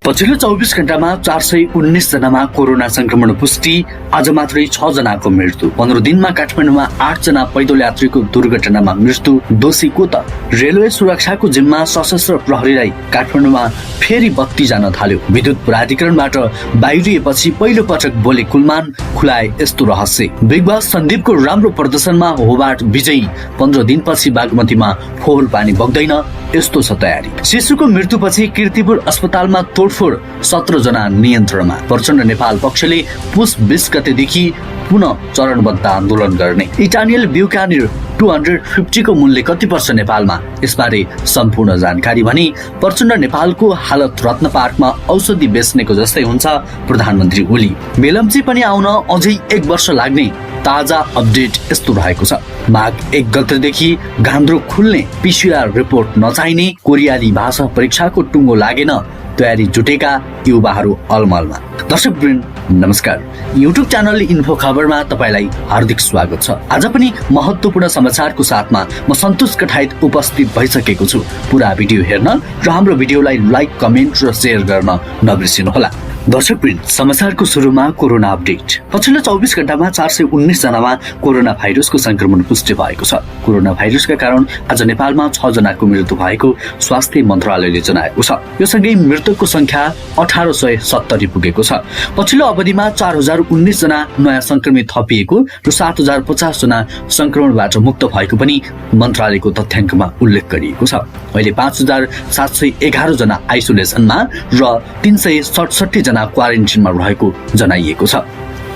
पछिल्लो 24 घण्टामा 419 जनामा कोरोना संक्रमण पुष्टि, आज मात्रै 6 जनाको मृत्यु। 15 दिनमा काठमाडौँमा 8 जना पैदल यात्रीको दुर्घटनामा मृत्यु। दोषी को त? रेलवे सुरक्षाको जिम्मा सशस्त्र प्रहरीलाई काठमाडौँमा फेरि बत्ती जान थाल्यो। विद्युत प्राधिकरणबाट बाहिरिएपछि पहिलो पटक बोले कुलमान, खुलाए यस्तो रहस्य। बिग बस सन्दीपको राम्रो प्रदर्शनमा होबार्ट विजयी। 15 दिनपछि बागमतीमा फोहोर पानी बग्दैन, यस्तो छ तयारी। शिशुको मृत्युपछि कीर्तिपुर अस्पतालमा तोडफोड, 17 जना नियन्त्रणमा। प्रचण्ड नेपाल पक्षले पुस 20 गतेदेखि पुनः चरणबद्ध आन्दोलन गर्ने। इटानियल ब्युकानिर 250 को मूल्य कति पर्छ नेपालमा? यसबारे सम्पूर्ण जानकारी। भने प्रचण्ड नेपालको हालत रत्न पार्कमा औषधि बेच्नेको जस्तै हुन्छ, प्रधानमन्त्री ओली। मेलम्ची पनि आउन अझै 1 वर्ष लाग्ने ताजा अपडेट यस्तो रहेको छ। माघ 1 गतेदेखि गान्द्रो खुल्ने, पीसीआर रिपोर्ट नचाहिने, कोरियाली भाषा परीक्षाको टुङ्गो लागेन, तयारी जुटेका युवाहरू अलमलमा। दर्शकवृन्द नमस्कार, युट्युब च्यानल इन्फो खबरमा तपाईलाई हार्दिक स्वागत छ। आज पनि महत्त्वपूर्ण समाचारको साथमा म सन्तोष कठायत उपस्थित भइसकेको छु। पुरा भिडियो हेर्न र हाम्रो भिडियोलाई लाइक, कमेन्ट र शेयर गर्न नबिर्सिनुहोला। दर्शकवृन्द, समाचारको सुरुमा कोरोना अपडेट। पछिल्लो 24 घण्टामा 419 जनामा कोरोना भाइरसको संक्रमण पुष्टि भएको छ। कोरोना भाइरसका कारण आज नेपालमा 6 जनाको मृत्यु भएको स्वास्थ्य मन्त्रालयले जनाएको छ। यो सँगै मृतकको संख्या 1870 पुगेको छ। पछिल्लो अवधिमा 4019 जना नयाँ संक्रमित थपिएको र 7050 जना संक्रमणबाट मुक्त भएको पनि मन्त्रालयको तथ्याङ्कमा उल्लेख गरिएको छ। अहिले 5711 जना आइसोलेसनमा र 367 जना क्वारेन्टिनमा रहेको जनाइएको छ।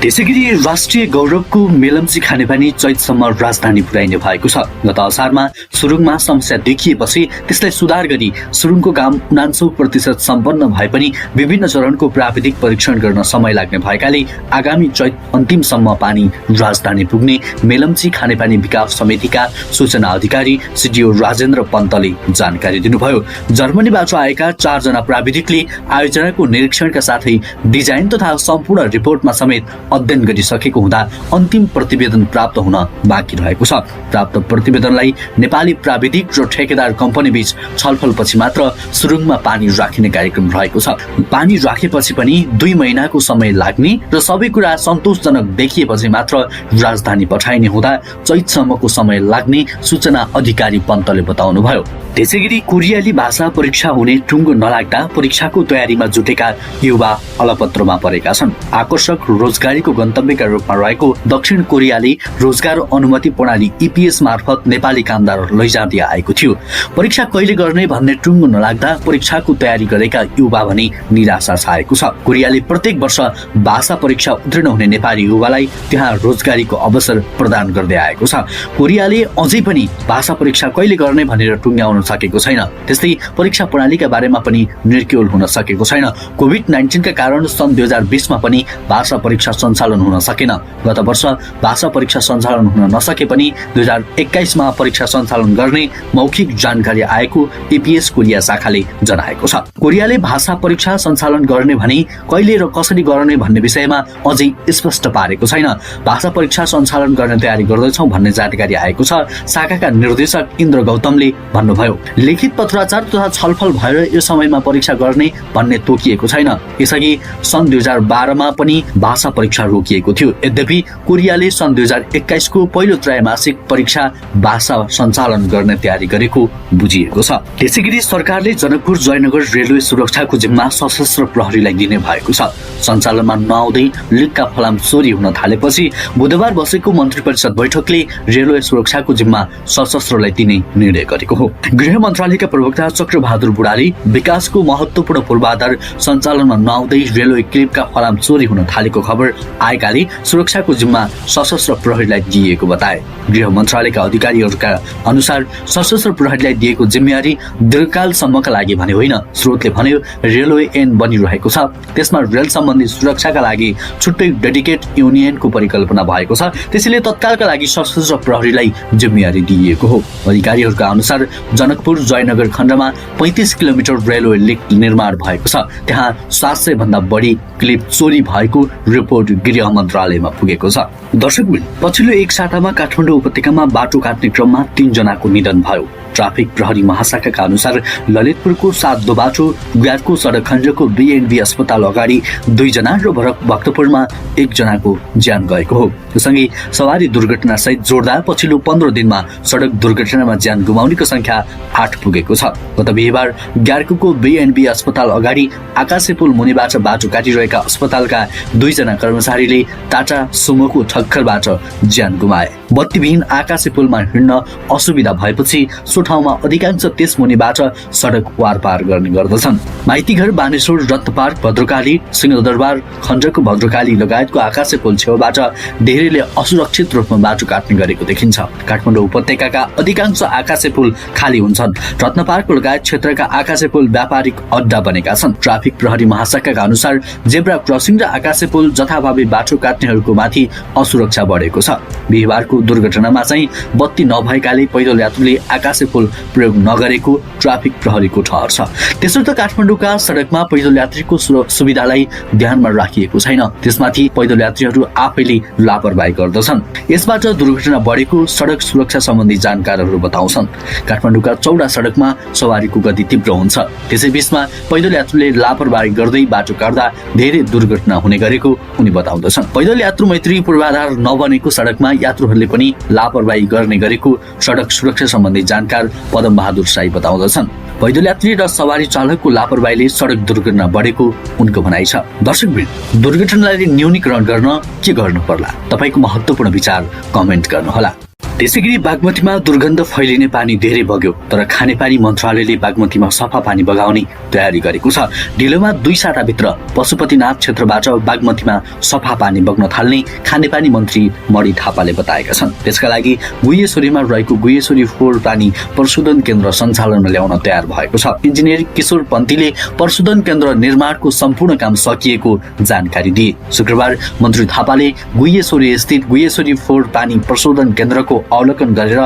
त्यसैगरी राष्ट्रिय गौरवको मेलम्ची खानेपानी चैतसम्म राजधानी पुर्याइने भएको छ। गत असारमा सुरुङमा समस्या देखिएपछि त्यसलाई सुधार गरी सुरुङको काम 99% सम्पन्न भए पनि विभिन्न चरणको प्राविधिक परीक्षण गर्न समय लाग्ने भएकाले आगामी चैत अन्तिमसम्म पानी राजधानी पुग्ने मेलम्ची खानेपानी विकास समितिका सूचना अधिकारी सिडिओ राजेन्द्र पन्तले जानकारी दिनुभयो। जर्मनीबाट आएका 4 जना प्राविधिकले आयोजनाको निरीक्षणका साथै डिजाइन तथा सम्पूर्ण रिपोर्टमा समेत अध्ययन गरिसकेको हुँदा अन्तिम प्रतिवेदन प्राप्त हुन बाँकी रहेको छ। प्राप्त प्रतिवेदनलाई नेपाली प्राविधिक र ठेकेदार कम्पनी बीच छलफलपछि मात्र सुरुङमा पानी राखिने कार्यक्रम रहेको छ। पानी राखेपछि पनि 2 महिनाको समय लाग्ने र सबै कुरा सन्तोषजनक देखिएपछि मात्र राजधानी पठाइने हुँदा चैतसम्मको समय लाग्ने सूचना अधिकारी पन्तले बताउनुभयो। त्यसैगरी कोरियाली भाषा परीक्षा हुने टुङ्गो नलाग्दा परीक्षाको तयारीमा जुटेका युवा अलपत्रमा परेका छन्। आकर्षक रोजगारीको गन्तव्यका रूपमा रहेको दक्षिण कोरियाले रोजगार अनुमति प्रणाली EPS मार्फत नेपाली कामदार लैजाँदै आएको थियो। परीक्षा कहिले गर्ने भन्ने टुङ्गो नलाग्दा परीक्षाको तयारी गरेका युवा भने निराशा छाएको छ। कोरियाले प्रत्येक वर्ष भाषा परीक्षा उत्तीर्ण हुने नेपाली युवालाई त्यहाँ रोजगारीको अवसर प्रदान गर्दै आएको छ। कोरियाले अझै पनि भाषा परीक्षा कहिले गर्ने भनेर टुङ्ग्याउन सकेको छैन। त्यस्तै परीक्षा प्रणालीका बारेमा पनि निर्क्युल हुन सकेको छैन। कोभिड-19 का कारण सन् 2020 मा पनि भाषा परीक्षा सञ्चालन हुन सकेन। गत वर्ष भाषा परीक्षा सञ्चालन हुन नसके पनि 2021 मा परीक्षा सञ्चालन गर्ने मौखिक जानकारी आएको EPS कोरिया शाखाले जनाएको छ। कोरियाले भाषा परीक्षा सञ्चालन गर्ने भने कहिले र कसरी गर्ने भन्ने विषयमा अझै स्पष्ट पारेको छैन। भाषा परीक्षा सञ्चालन गर्ने तयारी गर्दैछौँ भन्ने जानकारी आएको छ। शाखाका निर्देशक इन्द्र गौतमले भन्नुभयो, लिखित पत्राचार तथा छलफल भएर यो समयमा परीक्षा गर्ने भन्ने तोकिएको छैन। यसअघि सन् 2012 मा पनि भाषा परीक्षा रोकिएको थियो। यद्यपि कोरियाले सन् 2021 को पहिलो त्रैमासिक परीक्षा भाषा सञ्चालन गर्ने तयारी गरेको बुझिएको छ। त्यसैगरी सरकारले जनकपुर जयनगर रेलवे सुरक्षाको जिम्मा सशस्त्र प्रहरीलाई दिने भएको छ। सञ्चालनमा नआउँदै लिकका फलाम चोरी हुन थालेपछि बुधबार बसेको मन्त्री परिषद बैठकले रेलवे सुरक्षाको जिम्मा सशस्त्रलाई दिने निर्णय गरेको हो। गृह मन्त्रालयका प्रवक्ता चक्रबहादुर बुढाले विकासको महत्त्वपूर्ण पूर्वाधार सञ्चालनमा नआउँदै रेलवे क्लिपका फलाम चोरी हुन थालेको खबर आएकाले सुरक्षाको जिम्मा सशस्त्र प्रहरीलाई दिएको बताए। गृह मन्त्रालयका अधिकारीहरूका अनुसार सशस्त्र प्रहरीलाई दिएको जिम्मेवारी दीर्घकालसम्मका लागि भने होइन। स्रोतले भन्यो, रेलवे ऐन बनिरहेको छ, त्यसमा रेल सम्बन्धी सुरक्षाका लागि छुट्टै डेडिकेट युनियनको परिकल्पना भएको छ। त्यसैले तत्कालका लागि सशस्त्र प्रहरीलाई जिम्मेवारी दिइएको हो। अधिकारीहरूका अनुसार खनकपुर जयनगर खण्डमा 35 किलोमिटर रेलवे लिङ्क निर्माण भएको छ। त्यहाँ 700 भन्दा बढी क्लिप चोरी भएको रिपोर्ट गृह मन्त्रालयमा पुगेको छ। दर्शकवृन्द, पछिल्लो एक सातामा काठमाडौँ उपत्यकामा बाटो काट्ने क्रममा 3 जनाको निधन भयो। ट्राफिक प्रहरी महाशाखाका अनुसार ललितपुरको 7 बाटो ग्यारको सडक खण्डको बीएनबी अस्पताल अगाडि 2 जना र भक्तपुरमा 1 जनाको ज्यान गएको हो। सँगै सवारी दुर्घटना सहित जोड्दा पछिल्लो 15 दिनमा सडक दुर्घटनामा ज्यान गुमाउनेको संख्या 8 पुगेको छ। गत बिहीबार ग्यारको बीएनबी अस्पताल अगाडि आकाशे पुल मुनिबाट बाटो काटिरहेका अस्पतालका 2 जना कर्मचारीले टाटा सुमोको ठक्करबाट ज्यान गुमाए। बत्तीविहीन आकाशे पुलमा हिँड्न असुविधा भएपछि ठाउँमा अधिकांश त्यस मुनिबाट सडक वारपार गर्ने गर्दछन्। माइतीघर, बानेश्वर, रत्नपार्क, भद्रकाली, सिंहदरबार खण्डको भद्रकाली लगायतको आकाशे पुल छेउबाट धेरैले असुरक्षित रूपमा बाटो काट्ने गरेको देखिन्छ। काठमाडौँ उपत्यकाका अधिकांश आकाशे पुल खाली हुन्छन्। रत्नपार्क लगायत क्षेत्रका आकाशे पुल व्यापारिक अड्डा बनेका छन्। ट्राफिक प्रहरी महाशाखाका अनुसार जेब्रा क्रसिङ र आकाशे पुल जथाभावी बाटो काट्नेहरूको माथि असुरक्षा बढेको छ। बिहीबारको दुर्घटनामा चाहिँ बत्ती नभएकाले पैदल यात्रुले आकाशे पुल प्रयोग नगरेको ट्राफिक प्रहरीको ठहर छ। त्यसर्थ काठमाडौँका सडकमा पैदल यात्रीको सुविधालाई ध्यानमा राखिएको छैन। त्यसमाथि पैदल यात्रीहरू आफैले लापरवाही गर्दछन्। यसबाट दुर्घटना बढेको सडक सुरक्षा सम्बन्धी जानकारहरू बताउँछन्। काठमाडौँका चौडा सडकमा सवारीको गति तीव्र हुन्छ। त्यसैबीचमा पैदल यात्रुले लापरवाही गर्दै बाटो काट्दा धेरै दुर्घटना हुने गरेको उनी बताउँदछन्। पैदल यात्रु मैत्री पूर्वाधार नबनेको सडकमा यात्रुहरूले पनि लापरवाही गर्ने गरेको सडक सुरक्षा सम्बन्धी जानकार पदम बहादुर साई बताउँदछन्। पैदल यात्री र सवारी चालकको लापरवाहीले सडक दुर्घटना बढेको उनको भनाइ छ। दर्शकवृन्द, दुर्घटनालाई न्यूनीकरण गर्न के गर्नु पर्ला? तपाईको महत्त्वपूर्ण विचार कमेन्ट गर्नुहोला। त्यसैगरी बागमतीमा दुर्गन्ध फैलिने पानी धेरै बग्यो, तर खानेपानी मन्त्रालयले बागमतीमा सफा पानी बगाउने तयारी गरेको छ। ढिलोमा 2 साताभित्र पशुपतिनाथ क्षेत्रबाट बागमतीमा सफा पानी बग्न थाल्ने खानेपानी मन्त्री मणि थापाले बताएका छन्। त्यसका लागि गुह्येश्वरीमा रहेको गुह्येश्वरी 4 पानी प्रशोधन केन्द्र सञ्चालनमा ल्याउन तयार भएको छ। इन्जिनियर किशोर पन्तीले प्रशोधन केन्द्र निर्माणको सम्पूर्ण काम सकिएको जानकारी दिए। शुक्रबार मन्त्री थापाले गुह्येश्वरी स्थित गुह्येश्वरी 4 पानी प्रशोधन केन्द्रको अवलोकन गरेर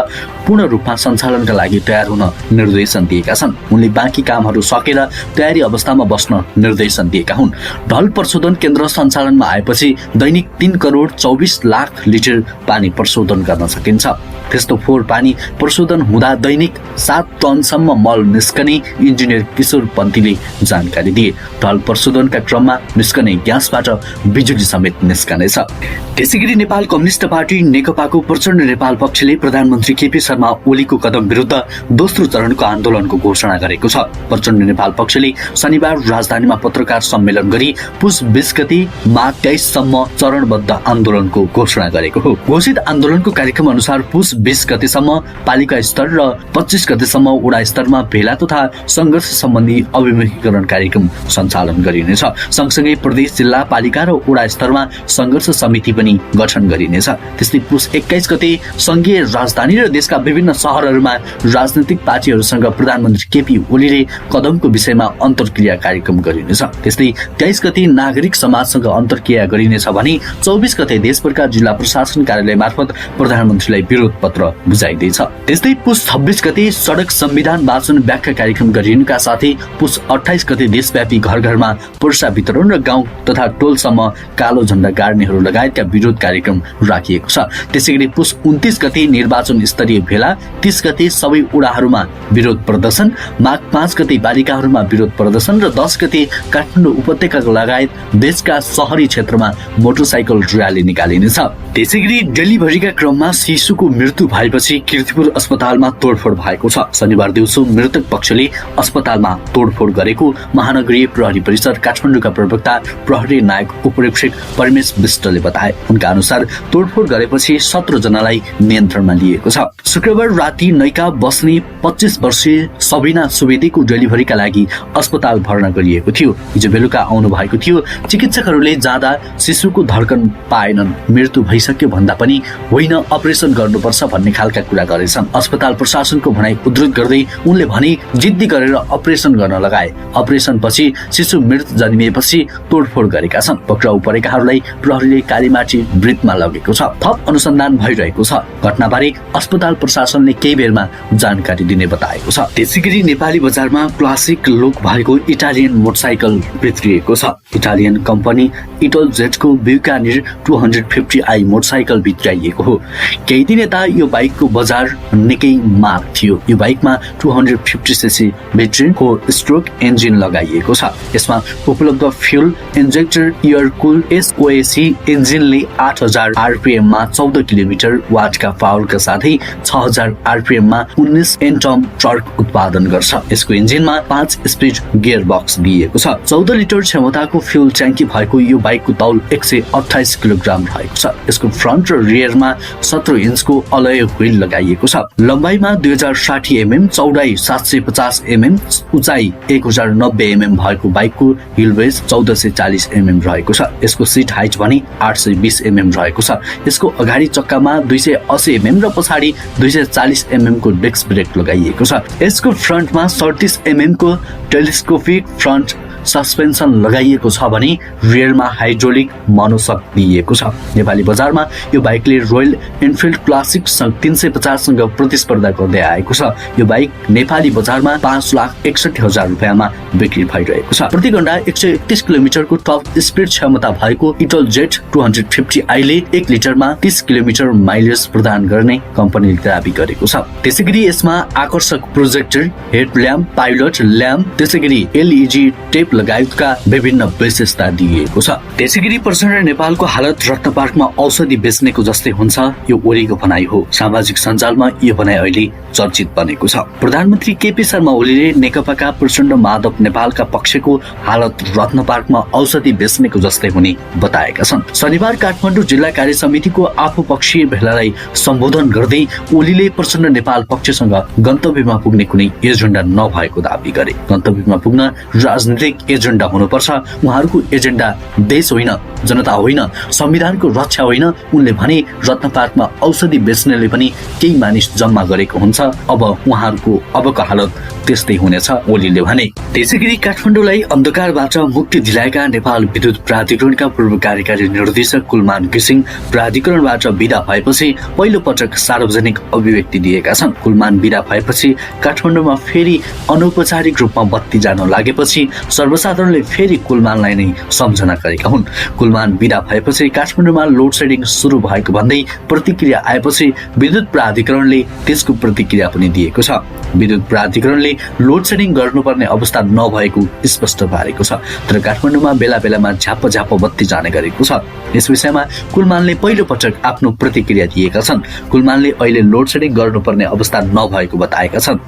पूर्ण रूपमा सञ्चालनका लागि तयार हुन निर्देशन दिएका छन्। उनले बाँकी कामहरू सकेर तयारी अवस्थामा बस्न निर्देशन दिएका हुन्। ढल प्रशोधन केन्द्र सञ्चालनमा आएपछि दैनिक 3 करोड 24 लाख लिटर पानी प्रशोधन गर्न सकिन्छ। त्यस्तो 4 पानी प्रशोधन हुँदा दैनिक 7 टनसम्म मल निस्कने इन्जिनियर किशोर पन्तीले जानकारी दिए। ढल प्रशोधनका क्रममा निस्कने ग्यासबाट बिजुली समेत निस्कनेछ। त्यसैगरी नेपाल कम्युनिस्ट पार्टी नेकपाको प्रचण्ड नेपाल पक्षले प्रधानमन्त्री केपी शर्मा ओलीको कदम विरुद्ध दोस्रो चरणको आन्दोलनको घोषणा गरेको छ। प्रचण्ड नेपाल पक्षले शनिबार राजधानीमा पत्रकार सम्मेलन गरी पुस 20 गते माघ 23 सम्म चरणबद्ध आन्दोलनको घोषणा गरेको हो। घोषित आन्दोलनको कार्यक्रम अनुसार पुस 20 गतेसम्म पालिका स्तर र 25 गतेसम्म वडा स्तरमा भेला तथा संघर्ष सम्बन्धी अभिमुखीकरण कार्यक्रम सञ्चालन गरिनेछ। सँगसँगै प्रदेश, जिल्ला, पालिका र वडा स्तरमा संघर्ष समिति पनि गठन गरिनेछ। त्यस्तै पुस 21 गते संघीय राजधानी र देशका विभिन्न शहरहरूमा राजनैतिक पार्टीहरूसँग प्रधानमन्त्री केपी ओलीले कदमको विषयमा अन्तर्क्रिया कार्यक्रम गरिनेछ। त्यस्तै 23 गते नागरिक समाजसँग अन्तर्क्रिया गरिनेछ भने 24 गते देशभरका जिल्ला प्रशासन कार्यालय मार्फत प्रधानमन्त्रीलाई विरोध पत्र बुझाइदिएछ। त्यस्तै पुस 26 गते सडक संविधान वाचन व्याख्या कार्यक्रम गरिनुका साथै पुस 28 गते देशव्यापी घर घरमा पर्सा वितरण र गाउँ तथा टोलसम्म कालो झण्डा गाड्नेहरू लगायतका विरोध कार्यक्रम राखिएको छ। त्यसैगरी पुस 29 गते निर्वाचन स्तरीय भेला, 30 गते सबै वडाहरूमा विरोध प्रदर्शन, माघ 5 गते बालिकाहरूमा विरोध प्रदर्शन र 10 गते काठमाडौँ उपत्यकाका लगायत देशका शहरी क्षेत्रमा मोटरसाइकल र्याली निकालिनेछ। त्यसैगरी डेलिभरीका क्रममा शिशुको मृत्यु भएपछि कीर्तिपुर अस्पतालमा तोडफोड भएको छ। शनिबार दिउँसो मृतक पक्षले अस्पतालमा तोडफोड गरेको महानगरीय प्रहरी परिषद काठमाडौँका प्रवक्ता प्रहरी नायक उपरीक्षक परमेश विष्टले बताए। उनका अनुसार तोडफोड गरेपछि 17 जनालाई नियन्त्रणमा लिएको छ। शुक्रबार राति नैका बस्ने 25 वर्षीय सबिना सुवेदीको डेलिभरीका लागि अस्पताल भर्ना गरिएको थियो। हिजो बेलुका आउनु भएको थियो। चिकित्सकहरूले जाँदा शिशुको धड्कन पाएनन्। मृत्यु भइसक्यो भन्दा पनि होइन, अपरेसन गर्नुपर्छ भन्ने खालका कुरा गरेछन्। अस्पताल प्रशासनको भनाइ उद्धृत गर्दै उनले भने जिद्दी गरेर अपरेसन गर्न लगाए। अपरेसन पछि शिशु मृत जन्मिएपछि तोडफोड गरेका छन्। पक्राउ परेकाहरूलाई प्रहरीले कालीमाटी वृत्तमा लगेको छ। थप अनुसन्धान भइरहेको छ। घटनाबारे अस्पताल प्रशासनले केही बेरमा जानकारी दिने बताएको छ। त्यसैगरी नेपाली बजारमा क्लासिक लुक भएको इटालियन मोटरसाइकल भित्रिएको छ। इटालियन कम्पनी इटलजेटको ब्युकानिर 250i मोटरसाइकल भित्राइएको हो। केही दिन यता यो बाइकको बजार निकै माग थियो। यो बाइकमा 250cc ब्याट्रीको स्ट्रोक इन्जिन लगाइएको छ। यसमा उपलब्ध फ्युल इन्जेक्टर एयर कुल SOAC इन्जिनले 8000 RPM मा 14 किलोमिटर वाटका पावरका साथै 6000 RPM मा 19 एन्टम टर्क उत्पादन गर्छ। यसको इन्जिनमा 5 स्पिड गियर बक्स दिएको छ। 14 लिटर क्षमताको फ्युल ट्याङ्की भएको यो बाइकको तौल 128 किलोग्राम रहेको छ। यसको फ्रन्ट र रियरमा 17 इन्चको अलय व्हील लगाइएको छ। लम्बाइमा 2060 mm, चौडाइ 750 mm, उचाइ 1090 mm भएको बाइकको हिलबेज 1440 mm रहेको छ। यसको सिट हाइट भने 820 mm रहेको छ। यसको अगाडि चक्कामा 280 mm र पछाडि 240 mm को डिस्क ब्रेक लगाइएको छ। यसको फ्रन्टमा 30 mm को टेलिस्कोपिक फ्रन्ट सस्पेन्सन लगाइएको छ भने रियरमा हाइड्रोलिक मोनोसक दिइएको छ। नेपाली बजारमा यो बाइकले रोयल एनफिल्ड क्लासिक 350 सँग प्रतिस्पर्धा गर्दै आएको छ। यो बाइक नेपाली बजारमा 5,61,000 रुपियाँमा बिक्री भइरहेको छ। प्रति घण्टा 131 किलोमिटरको टप स्पिड क्षमता भएको इटलजेट 250i ले 1 लिटरमा 30 किलोमिटर माइलेज प्रदान गर्ने कम्पनीले दाबी गरेको छ। त्यसैगरी यसमा आकर्षक प्रोजेक्टर, हेडल्याम्प, पाइलट ल्याम्प, त्यसैगरी LED टेप लगायतका विभिन्न विशेषता दिइएको छ। त्यसैगरी प्रचण्ड नेपालको हालत रत्न पार्कमा औषधि बेच्नेको जस्तै हुन्छ यो ओलीको भनाइ हो। सामाजिक सञ्जालमा यो भनाइ अहिले चर्चित बनेको छ। प्रधानमन्त्री KP शर्मा ओलीले नेकपाका प्रचण्ड माधव नेपालका पक्षको हालत रत्न पार्कमा औषधि बेच्नेको जस्तै हुने बताएका छन्। शनिबार काठमाडौँ जिल्ला कार्य समितिको आफूपक्षीय भेलालाई सम्बोधन गर्दै ओलीले प्रचण्ड नेपाल पक्षसँग गन्तव्यमा पुग्ने कुनै एजेन्डा नभएको दावी गरे। गन्तव्यमा पुग्न राजनीतिक एजेन्डा हुनुपर्छ। उहाँहरूको एजेन्डा देश होइन, जनता होइन, संविधानको रक्षा होइन। उनले भने रत्न पार्कमा औषधि बेच्नेले पनि केही मानिस जम्मा गरेको हुन्छ। अब उहाँहरूको अबको हालत त्यस्तै हुनेछ ओलीले भने। त्यसैगरी काठमाडौँलाई अन्धकारबाट मुक्ति दिलाएका नेपाल विद्युत प्राधिकरणका पूर्व कार्यकारी निर्देशक कुलमान घिसिङ प्राधिकरणबाट विदा भएपछि पहिलो पटक सार्वजनिक अभिव्यक्ति दिएका छन्। कुलमान विदा भएपछि काठमाडौँमा फेरि अनौपचारिक रूपमा बत्ती जान लागेपछि सर्वसाधारणले फेरि कुलमानलाई नै सम्झना गरेका हुन्। कुलमान विदा भएपछि काठमाडौँमा लोड सेडिङ सुरु भएको भन्दै प्रतिक्रिया आएपछि विद्युत प्राधिकरणले त्यसको प्रतिक्रिया पनि दिएको छ। विद्युत प्राधिकरणले लोड सेडिङ गर्नुपर्ने अवस्था नभएको स्पष्ट पारेको छ, तर काठमाडौँमा बेला बेलामा झ्याप्प बत्ती जाने गरेको छ। यस विषयमा कुलमानले पहिलो पटक आफ्नो प्रतिक्रिया दिएका छन्। कुलमानले अहिले लोड सेडिङ गर्नुपर्ने अवस्था नभएको बताएका छन्।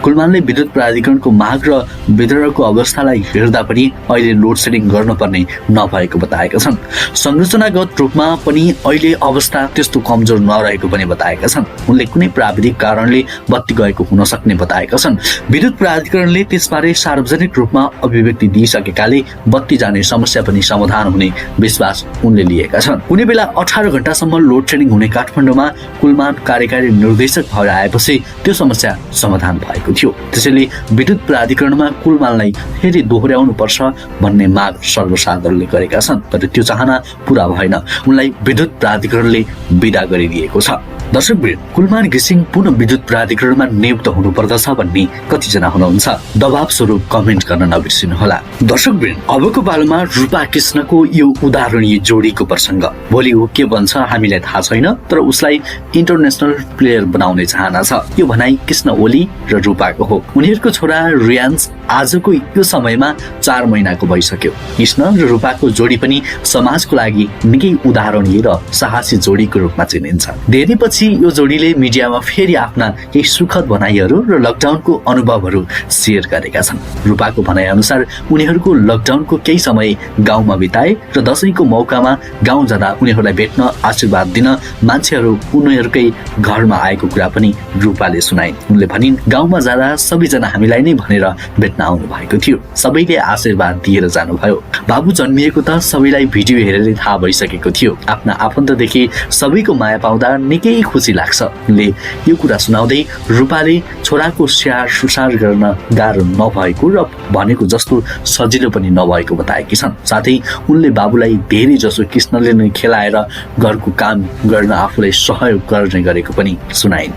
कुलमानले विद्युत प्राधिकरणको माग र वितरणको अवस्थालाई हेर्दा पनि अहिले लोड सेडिङ गर्नुपर्ने नभएको बताएका छन्। संरचनागत रूपमा पनि अहिले अवस्था त्यस्तो कमजोर नरहेको पनि बताएका छन्। उनले कुनै प्राविधिक कारणले बत्ती गएको हुन सक्ने बताएका छन्। विद्युत प्राधिकरणले त्यसबारे सार्वजनिक रूपमा अभिव्यक्ति दिइसकेकाले बत्ती जाने समस्या पनि समाधान हुने विश्वास उनले लिएका छन्। कुनै बेला 18 घण्टासम्म लोड सेडिङ हुने काठमाडौँमा कुलमान कार्यकारी निर्देशक भएर आएपछि त्यो समस्या समाधान भएको थियो। त्यसैले विद्युत प्राधिकरणमा कुलमानलाई फेरि दोहोर्याउनु पर्छ भन्ने माग सर्वसाधारणले गरेका छन्, तर त्यो चाहना पूरा भएन। उनलाई विद्युत प्राधिकरणले विदा गरिदिएको छ। दर्शकवृन्द, कुलमान घिसिङ पुनः विद्युत प्राधिकरणमा नियुक्त हुनुपर्दछ भन्ने कतिजना हुनुहुन्छ? दबाव स्वरूप कमेन्ट गर्न नबिर्सिनुहोला। दर्शकवृन्द, अबको पालोमा रूपा कृष्णको यो उदाहरणीय जोडीको प्रसङ्ग। भोलि ऊ के बन्छ हामीलाई थाहा छैन, तर उसलाई इन्टरनेसनल प्लेयर बनाउने चाहना छ। यो भनाइ कृष्ण ओली र रूपाको हो। उनीहरूको छोरा रियान्स आजको यो समयमा 4 महिनाको भइसक्यो। कृष्ण र रूपाको जोडी पनि समाजको लागि निकै उदाहरणीय र साहसी जोडीको रूपमा चिनिन्छ। धेरै पछि यो जोडीले मिडियामा फेरि आफ्ना केही सुखद भनाइहरू र लकडाउनको अनुभवहरू शेयर गरेका छन्। रूपाको भनाइ अनुसार उनीहरूको लकडाउनको केही समय गाउँमा बिताए र दशैंको मौकामा गाउँ जाँदा उनीहरूलाई भेट्न, आशीर्वाद दिन मान्छेहरू उनीहरूकै घरमा आएको कुरा पनि रूपाले सुनाइन्। उनले भनिन्, गाउँमा जाँदा सबैजना हामीलाई नै भनेर भेट्न आउनु भएको थियो। सबैले सबैले आशीर्वाद दिएर जानुभयो। बाबु जन्मिएको त सबैलाई भिडियो हेरेर थाहा भइसकेको थियो। आफ्ना आफन्तदेखि सबैको माया पाउँदा निकै खुसी लाग्छ। उनले यो कुरा सुनाउँदै रूपाले छोराको स्याहार सुसार गर्न गाह्रो नभएको र भनेको जस्तो सजिलो पनि नभएको बताएकी छन्। साथै उनले बाबुलाई धेरै जसो कृष्णले नै खेलाएर घरको काम गर्न आफूलाई सहयोग गर्ने गरेको पनि सुनाइन्।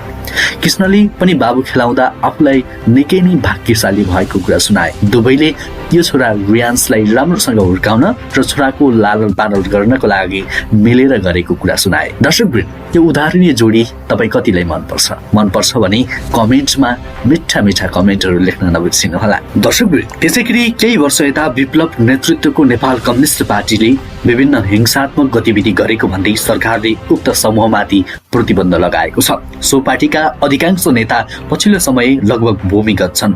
कृष्णले पनि बाबु खेलाउँदा आफूलाई निकै नै भाग्यशाली भएको कुरा सुनाए। दुवैले यो छोरा रियान्सलाई राम्रोसँग हुर्काउन र छोराको लालन पालन गर्नको लागि मिलेर गरेको कुरा सुनाए। दर्शकवृन्द, यो उदाहरणीय जोडी तपाईँ कतिलाई मनपर्छ भने कमेन्टमा मिठा मिठा कमेन्टहरू लेख्न नबिर्सिनुहोला। दर्शकवृन्द, त्यसैगरी केही वर्ष यता विप्लव नेतृत्वको नेपाल कम्युनिस्ट पार्टीले विभिन्न हिंसात्मक गतिविधि गरेको भन्दै सरकारले उक्त समूहमाथि प्रतिबन्ध लगाएको छ। सो पार्टीका अधिकांश नेता पछिल्लो समय लगभग भूमिगत छन्।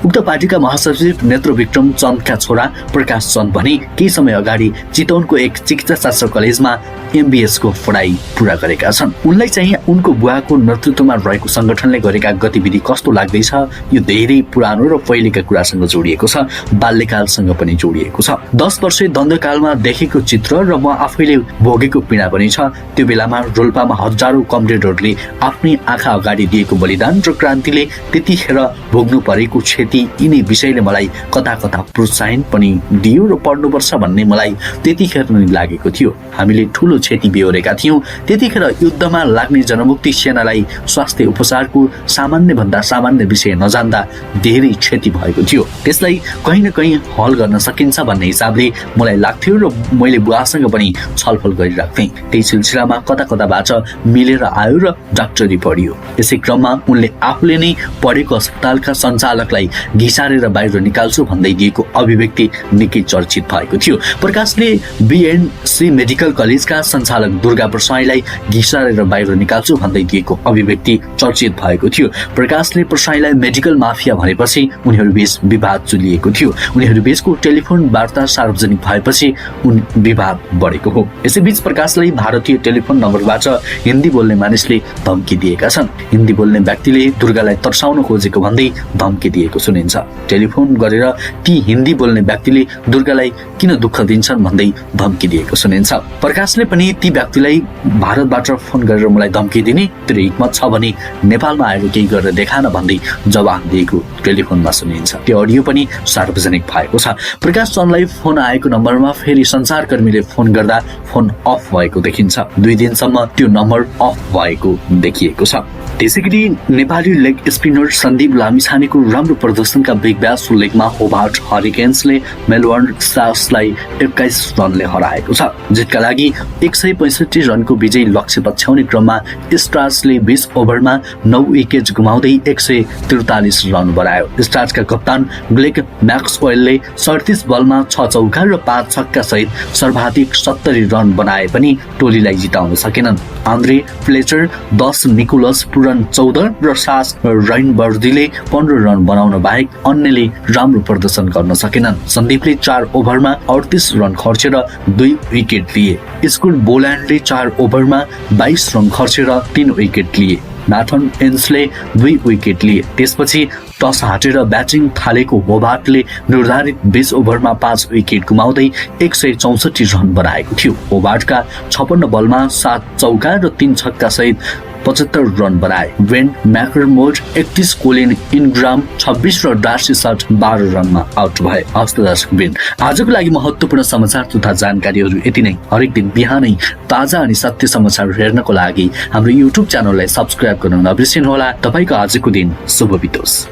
उक्त पार्टीका महासचिव नेत्र विक्रम चन्दका छोरा प्रकाश चन्द भने केही समय अगाडि चितवनको एक चिकित्सा शास्त्र कलेजमा MBS को पढाइ पूरा गरेका छन्। उनलाई चाहिँ उनको बुवाको नेतृत्वमा रहेको संगठनले गरेका गतिविधि कस्तो लाग्दैछ? यो धेरै पुरानो र पहिलेका कुरासँग जोडिएको छ, बाल्यकालसँग पनि जोडिएको छ। 10 वर्षे द्वन्द्वकालमा देखेको चित्र र म आफैले भोगेको पीडा पनि छ। त्यो बेलामा रोल्पामा हजारौं कमरेडहरूले आफ्नै आँखा अगाडि दिएको बलिदान र क्रान्तिले त्यतिखेर भोग्नु परेको क्षति, यिनै विषयले मलाई कता कता प्रोत्साहन पनि दियो र पढ्नुपर्छ भन्ने मलाई त्यतिखेर नै लागेको थियो। हामीले ठूलो क्षति बेहोरेका थियौं। त्यतिखेर युद्धमा लाग्ने जनमुक्ति सेनालाई स्वास्थ्य उपचारको सामान्य भन्दा सामान्य विषय नजान्दा धेरै क्षति भएको थियो। त्यसलाई कहीँ न कहीँ हल गर्न सकिन्छ भन्ने हिसाबले मलाई लाग्थ्यो र मैले बुवासँग पनि छलफल गरिराख्थेँ। त्यही सिलसिलामा कता कताबाट मिलेर आयो र डाक्टरी पढियो। यसै क्रममा उनले आफूले नै पढेको अस्पतालका सञ्चालकलाई घिसारेर बाहिर निकाल्छु भन्दै दिएको अभिव्यक्ति निकै चर्चित भएको थियो। प्रकाशले BNC मेडिकल कलेजका सञ्चालक दुर्गा प्रसाईलाई घिसारेर बाहिर निकाल्छु भन्दै दिएको अभिव्यक्ति चर्चित भएको थियो। प्रकाशले प्रसाईलाई मेडिकल माफिया भनेपछि उनीहरूबीच विवाद चुलिएको थियो। उनीहरूबीचको टेलिफोन वार्ता सार्वजनिक भएपछि विवाद बढेको हो। यसैबीच प्रकाशलाई भारतीय टेलिफोन नम्बरबाट हिन्दी बोल्ने मानिसले धम्की दिएका छन्। हिन्दी बोल्ने व्यक्तिले दुर्गालाई तर्साउन खोजेको भन्दै धम्की दिएको सुनिन्छ। टेलिफोन गरेर ती हिन्दी बोल्ने व्यक्तिले दुर्गालाई किन दुःख दिन्छन् भन्दै धम्की दिएको सुनिन्छ। प्रकाशले पनि ती व्यक्तिलाई भारतबाट फोन गरेर मलाई धम्की दिने, तेरो हिम्मत छ भने नेपालमा आएर केही गरेर देखान भन्दै जवाफ दिएको टेलिफोनमा सुनिन्छ। त्यो अडियो पनि सार्वजनिक भएको छ। प्रकाश चन्दलाई फोन आएको नम्बरमा फेरि सञ्चारकर्मीले फोन गर्दा फोन अफ भएको देखिन्छ। 2 दिनसम्म त्यो नम्बर अफ भएको देखिएको छ। त्यसैगरी नेपाली लेग स्पिनर सन्दीप लामिछानेको राम्रो प्रदर्शनका बिग ब्याश लेगमा होबार्ट हरिकेन्सले मेलबर्न स्टार्सलाई 21 रनले हराएको छ। जितका लागि 165 रनको विजयी लक्ष्य पछ्याउने क्रममा स्टार्सले 20 ओभरमा 9 विकेट गुमाउँदै 143 रन बनायो। स्टार्सका कप्तान ग्लेग म्याक्सवेलले 37 बलमा 6 चौका र 5 छक्का सहित सर्वाधिक 70 रन बनाए पनि टोलीलाई जिताउन सकेनन्। आन्द्रे फ्लेचर 10, निकोलस पुरन 14 र सास राइनबर्दीले 15 रन बनाउन बाहेक अन्यले राम्रो प्रदर्शन गर्न सकेनन्। सन्दीपले 4 ओभरमा 38 रन खर्चेर 2 विकेट लिए। स्कुल बोल्यान्डले 4 ओभरमा 22 रन खर्चेर 3 विकेट लिए। नाथन एन्सले 2 विकेट लिए। त्यसपछि टस हाटेर ब्याटिङ थालेको होबार्टले निर्धारित 20 ओभरमा 5 विकेट गुमाउँदै 164 रन बनाएको थियो। होबार्टका 56 बलमा 7 चौका र 3 छक्का सहित 75 रन बनाए। वेन म्याकरमोर 31, कोलिन इनग्राम 26 र डार्सी सट 12 रनमा आउट भए। हस्त दर्शकवृन्द, आजको लागि महत्त्वपूर्ण समाचार तथा जानकारीहरू यति नै। हरेक दिन बिहानै ताजा अनि सत्य समाचार हेर्नको लागि हाम्रो YouTube च्यानललाई सब्स्क्राइब गर्न नबिर्सिनुहोला। तपाईको आजको दिन शुभ बितोस्।